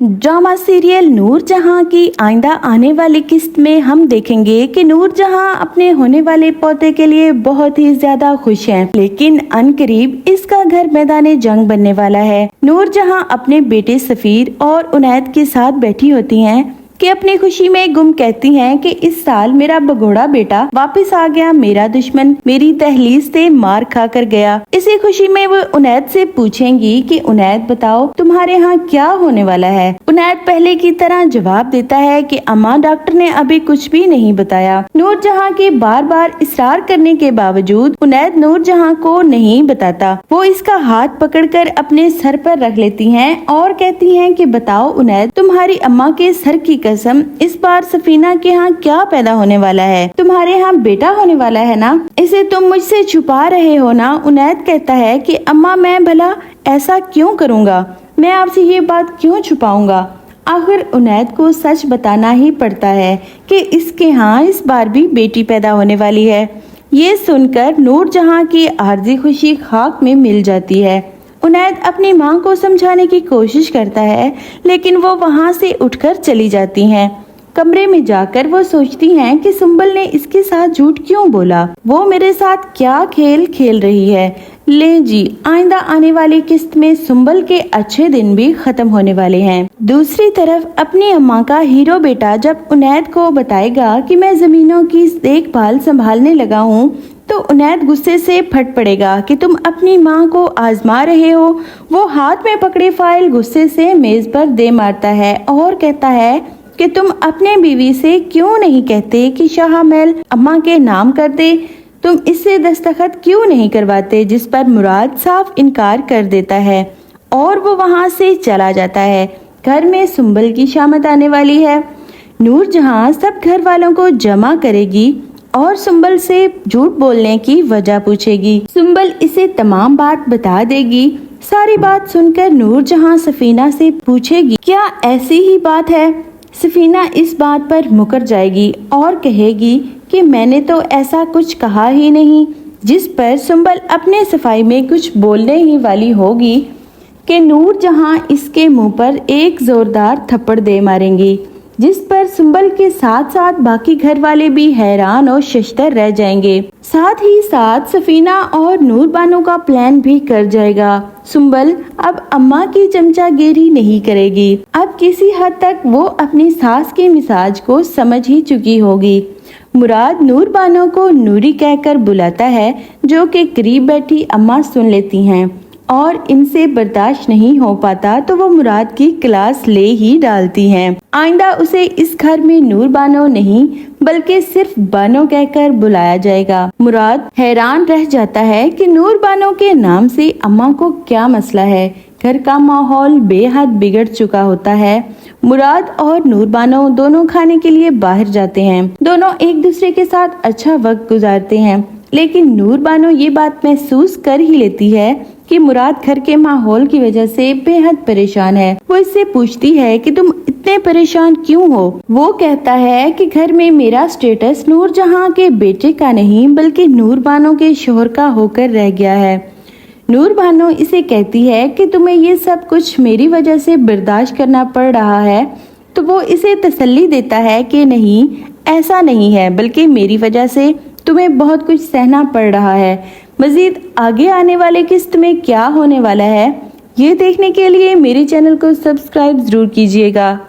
Drama serial नूर जहां की आइंदा आने वाली किस्त में हम देखेंगे कि नूर जहां अपने होने वाले पोते के लिए बहुत ही ज्यादा खुश हैं, लेकिन अनकरीब इसका घर मैदाने जंग बनने वाला है। नूर जहां अपने बेटे सफीर और उनैद के साथ बैठी होती हैं कि अपनी खुशी में गुम कहती हैं कि इस साल मेरा भगोड़ा बेटा वापस आ गया, मेरा दुश्मन मेरी दहलीज से मार खा कर गया। इसी खुशी में वो उनैद से पूछेंगी कि उनैद बताओ तुम्हारे यहाँ क्या होने वाला है। उनैद पहले की तरह जवाब देता है कि अम्मा डॉक्टर ने अभी कुछ भी नहीं बताया। नूर जहाँ के बार बार इसरार करने के बावजूद उनैद नूर जहाँ को नहीं बताता। वो इसका हाथ पकड़कर अपने सर पर रख लेती हैं और कहती हैं कि बताओ उनैद तुम्हारी अम्मा के सर की कसम, इस बार सफीना के यहाँ क्या पैदा होने वाला है? तुम्हारे यहाँ बेटा होने वाला है ना? इसे तुम मुझसे छुपा रहे हो ना? उनैद कहता है कि अम्मा मैं भला ऐसा क्यों करूँगा, मैं आपसे ये बात क्यों छुपाऊंगा। आखिर उनैद को सच बताना ही पड़ता है कि इसके यहाँ इस बार भी बेटी पैदा होने वाली है। ये सुनकर नूर जहाँ की आरज़ी खुशी खाक में मिल जाती है। उनैद अपनी मां को समझाने की कोशिश करता है, लेकिन वो वहां से उठकर चली जाती हैं। कमरे में जाकर वो सोचती हैं कि सुंबल ने इसके साथ झूठ क्यों बोला, वो मेरे साथ क्या खेल खेल रही है। ले जी, आइंदा आने वाली किस्त में सुंबल के अच्छे दिन भी खत्म होने वाले हैं। दूसरी तरफ अपनी अम्मा का हीरो बेटा जब उनैद को बताएगा कि मैं जमीनों की देखभाल संभालने लगा हूँ, तो उनैद गुस्से से फट पड़ेगा कि तुम अपनी माँ को आजमा रहे हो। वो हाथ में पकड़ी फाइल गुस्से से मेज पर दे मारता है और कहता है कि तुम अपने बीवी से क्यों नहीं कहते कि शाह महल अम्मा के नाम कर दे, तुम इससे दस्तखत क्यों नहीं करवाते? जिस पर मुराद साफ इनकार कर देता है और वो वहाँ से चला जाता है। घर में सुंबल की शामत आने वाली है। नूर जहाँ सब घर वालों को जमा करेगी और सुंबल से झूठ बोलने की वजह पूछेगी। सुंबल इसे तमाम बात बता देगी। सारी बात सुनकर नूर जहां सफीना से पूछेगी क्या ऐसी ही बात है। सफीना इस बात पर मुकर जाएगी और कहेगी कि मैंने तो ऐसा कुछ कहा ही नहीं। जिस पर सुंबल अपने सफाई में कुछ बोलने ही वाली होगी कि नूर जहां इसके मुंह पर एक जोरदार थप्पड़ दे मारेंगी, जिस पर सुंबल के साथ साथ बाकी घर वाले भी हैरान और शशतर रह जाएंगे। साथ ही साथ सफीना और नूर बानो का प्लान भी कर जाएगा। सुंबल अब अम्मा की चमचागिरी नहीं करेगी। अब किसी हद तक वो अपनी सास के मिजाज को समझ ही चुकी होगी। मुराद नूर बानो को नूरी कहकर बुलाता है, जो कि करीब बैठी अम्मा सुन लेती हैं और इनसे बर्दाश्त नहीं हो पाता तो वो मुराद की क्लास ले ही डालती हैं। आइंदा उसे इस घर में नूर बानो नहीं बल्कि सिर्फ बानो कहकर बुलाया जाएगा। मुराद हैरान रह जाता है कि नूर बानो के नाम से अम्मा को क्या मसला है। घर का माहौल बेहद बिगड़ चुका होता है। मुराद और नूर बानो दोनों खाने के लिए बाहर जाते हैं। दोनों एक दूसरे के साथ अच्छा वक्त गुजारते हैं, लेकिन नूर बानो ये बात महसूस कर ही लेती है कि मुराद घर के माहौल की वजह से बेहद परेशान है। वो इससे पूछती है कि तुम इतने परेशान क्यों हो। वो कहता है कि घर में मेरा स्टेटस नूर जहां के बेटे का नहीं बल्कि नूर बानो के शोहर का होकर रह गया है। नूर बानो इसे कहती है कि तुम्हें ये सब कुछ मेरी वजह से बर्दाश्त करना पड़ रहा है, तो वो इसे तसल्ली देता है कि नहीं ऐसा नहीं है, बल्कि मेरी वजह से तुम्हें बहुत कुछ सहना पड़ रहा है। मजीद आगे आने वाले किस्त में क्या होने वाला है, ये देखने के लिए मेरे चैनल को सब्सक्राइब जरूर कीजिएगा।